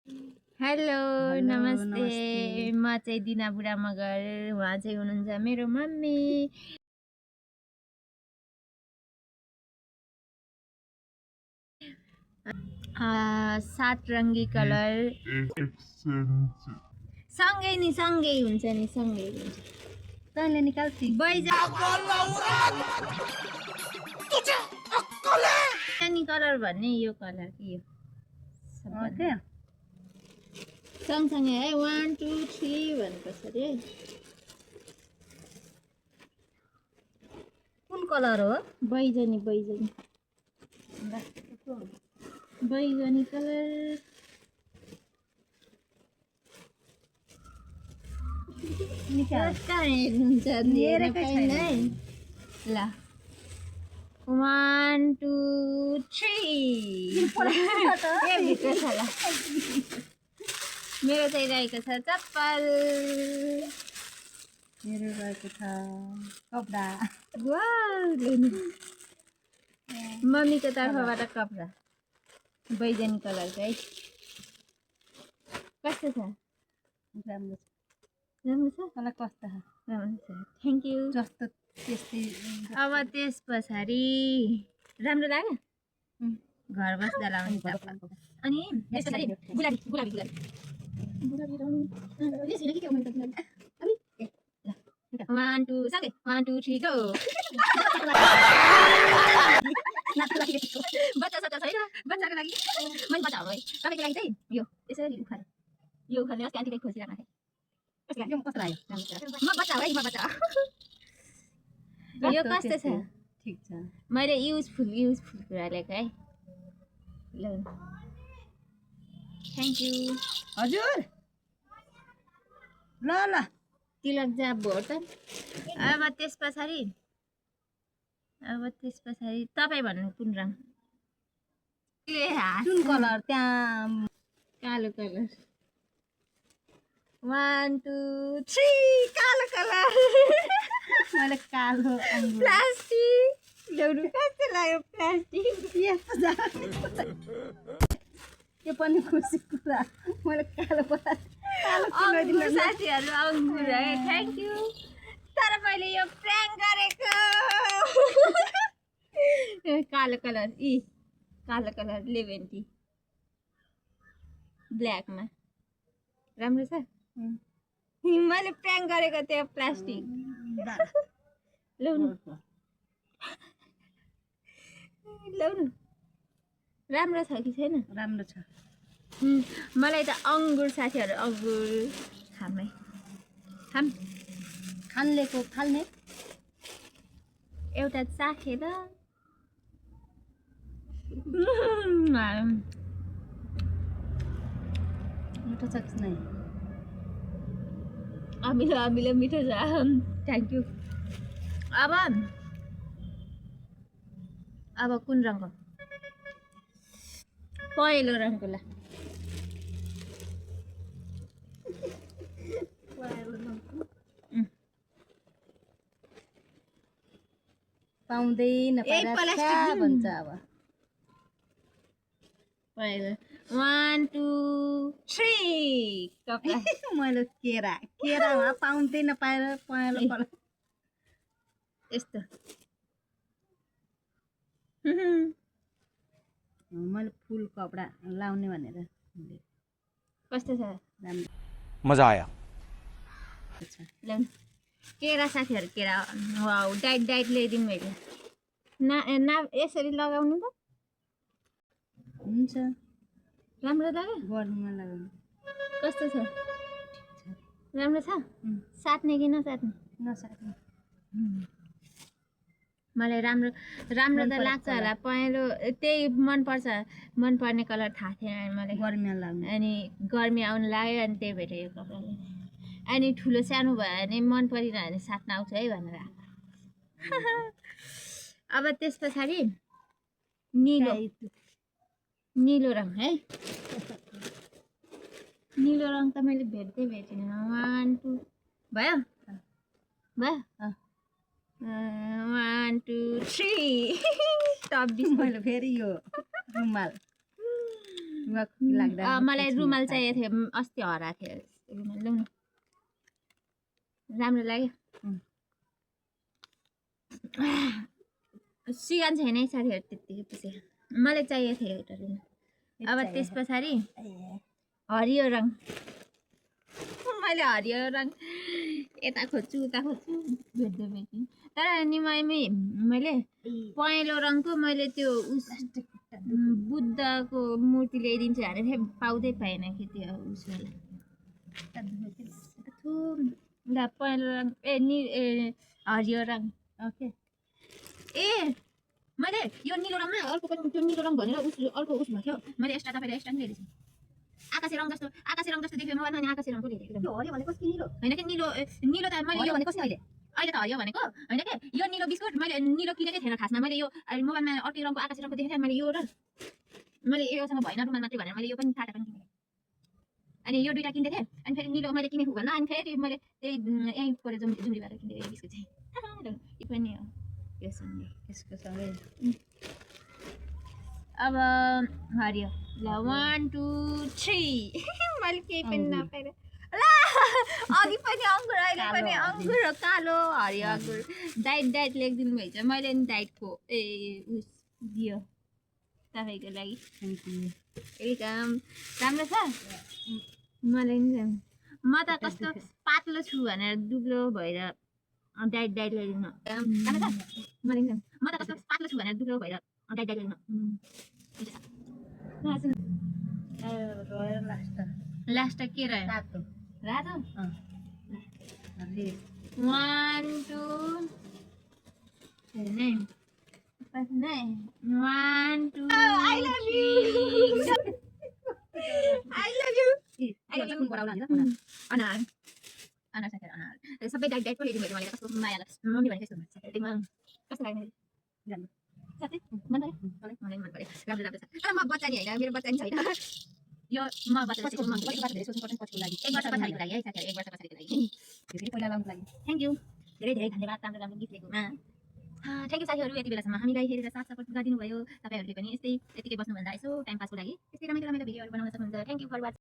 Hello hello नमस्ते नमस्ते। म चाहिँ दिना बुढा मगर उहाँ चाहिँ हुनुहुन्छ मेरो मम्मी सात रङ्गी कलर सँगै हुन्छ नि सँगै हुन्छ तैँले निकाल्थी बैजानी कलर भन्ने यो कलर कि यो क्या सँगसँगै है 1 2 3 भन्नुपर्छ अरे कुन कलर हो बैजनी कलर निकाल कहाँ हेर्नुहुन्छ हेरेकै छैन। है ल 1 2 3 ए भित्र छ ल मेरो चाहिँ रहेको छ चप्पल मेरो रहेको छ कपडा वाउ मम्मीको तर्फबाट कपडा बैजनी कलरको है कस्तो छ राम्रो छ राम्रो छ तँलाई कस्तो छ राम्रो छ थ्याङ्क यू जस्तो त्यस्तै अब त्यस पछाडि राम्रो लाग्यो घर बस्दा लाउने चप्पल अनि त्यस पछाडि गुलाबी रङ 1 2 सँगै 1 2 3 गो बच्चा छैन बच्चाको लागि मैले बच्चा हो है तपाईँको लागि चाहिँ यो यसरी उखाले यो उखाल्ने अस्ति आन्टीले खोजिरहेको थिएँ कस्तो लाग्यो म बच्चा हो है म बच्चा यो कस्तो छ ठिक छ मैले युजफुल कुरा लेखेँ है ल थ्याङ्क यू हजुर ल ल तिलक जा भोट अब त्यस पछाडि तपाईँ भन्नु कुन रङ जुन कलर त्यहाँ कालो कलर 1 2 3 कालो कलर मैले कालो अङ्गुर प्लास्टिक ल्याउनु कस्तो लाग्यो प्लास्टिक यस्तो जा यो पनि खुसी कुरा मैले कालो अङ्गुर साथीहरू अङ्गुर है थ्याङ्क यू तर मैले यो प्र्याङ्क गरेको कालो कलर कालो कलर 11 ब्ल्याकमा राम्रो छ मैले प्र्याङ्क गरेको त्यो प्लास्टिक ल्याउनु राम्रो छ कि छैन राम्रो छ मलाई त अङ्गुर साथीहरू अङ्गुर खामै खाल्नेको खाल्ने एउटा चाखेर मिठो छ कि नै अमिलो मिठो छ थ्याङ्क यू अब कुन रङको पहेँलो रङको ला पाउँदैन भन्छ अब पहेँलो 1 2 3 कपडा मैले केरामा पाउँदैन पाएर पहेँलो कलर यस्तो मैले फुल कपडा लाउने भनेर कस्तो छ राम्रो मजा आया ल्याउनु केरा साथीहरू केरा वाउ डाइट ल्याइदिउँ मैले ना यसरी लगाउनु त हुन्छ राम्रो लाग्यो गर्मीमा लगाउनु कस्तो छ राम्रो छ साट्ने कि नसाट्ने नसाट्नु मलाई राम्रो त लाग्छ होला पहेँलो त्यही मनपर्ने कलर थाहा थिएन मलाई गर्मीमा लगाउनु अनि गर्मी आउनु लाग्यो अनि त्यही भएर यो कपडा अनि ठुलो सानो भयो भने मन परिरह्यो भने साट्न आउँछ है भनेर अब त्यस पछाडि निलो रङ है निलो रङ त मैले भेटिनँ 1 2 भयो 1 2 3 टप मैले फेरि यो रुमाल लाग्दा मलाई रुमाल चाहिएको थियो अस्ति हराएको थियो रुमाल ल्याउनु राम्रो लाग्यो सिगान छैन है साथीहरू त्यतिकै पछि मलाई चाहिएको थियो एउटा रुमाल अब त्यस पछाडि हरियो रङ मैले हरियो रङ यता खोज्छु उता खोज्छु भेट्दै भेट्छु तर नि मैले पहेँलो रङको मैले त्यो बुद्धको मूर्ति ल्याइदिन्छु भनेर थिएँ पाउँदै पाएन कि त्यो उसवाला पहेँलो रङ हरियो रङ ओके ए मैले यो निलो रङमा अर्को पनि त्यो निलो रङ भनेर अर्को उस भयो मैले एक्स्ट्रा तपाईँले एक्स्ट्रा पनि ल्याइदिन्छु आकाशे रङ जस्तो देख्यो मोबाइलमा अनि आकाशे रङको ल्याइदिएको हरियो भनेको निलो होइन कि निलो त मैले यो भनेको अहिले त हरियो भनेको होइन कि यो निलो बिस्कुट मैले निलो किनेकै थिएन खासमा मैले यो मोबाइलमा अर्कै रङको आकाशे रङको देखेको थिएँ मैले यो र मैले योसँग भएन रुमाल मात्रै भनेर मैले यो पनि टाटा पनि किनेँ अनि यो दुइटा किन्दै थिएँ अनि फेरि निलो मैले किनेको भन्दा अनि फेरि मैले त्यही यहीँ पऱ्यो झुम्रीबाट किनेको बिस्कुट चाहिँ यो पनि हो यसको सँगै अब हरियो ल 1 2 3 मैले केही पनि नपाएर ल अघि पनि अङ्गुर अहिले पनि अङ्गुर कालो हरियो अङ्गुर डाइट लेखिदिनु भएछ मैले नि डाइटको उस दियो तपाईँको लागि वेलकम राम्रो छ मलाई नि म त कस्तो पातलो छु भनेर दुब्लो भएर डाइट ल्याइदिनु राम्रो छ मलाई म त कस्तो पातलो छु भनेर दुब्लो भएर डाइट ल्याइदिनु लास्ट के रह्यो रातो 1 2 1 2 I love you अनार सबै डाइट को ल्याइदिनु भयो मैले कस्तो माया लाग्छ मम्मी भनेको यस्तो भन्छ कस्तो लाग्यो साथै मन पऱ्यो मलाई मन पऱ्यो राम्रो छ तर म बच्चा नि होइन मेरो बच्चा नि छैन यो म बच्चा पछि सोच्नुपर्छ पछिको लागि 1 वर्ष पछाडिको लागि है साथीहरू 1 वर्ष पछाडिको लागि फेरि पहिला लाउनुको लागि थ्याङ्क यू धेरै धेरै धन्यवाद राम्रो गिफ्ट दिएकोमा थ्याङ्क यू साथीहरू यति बेलासम्म हामीलाई हेरेर साथ सपोर्ट गरिदिनु भयो तपाईँहरूले पनि यस्तै यतिकै बस्नुभन्दा यसो टाइम पासको लागि यस्तै रमाइलो भिडियोहरू बनाउन सक्नुहुन्छ थ्याङ्क यू फर वाचिङ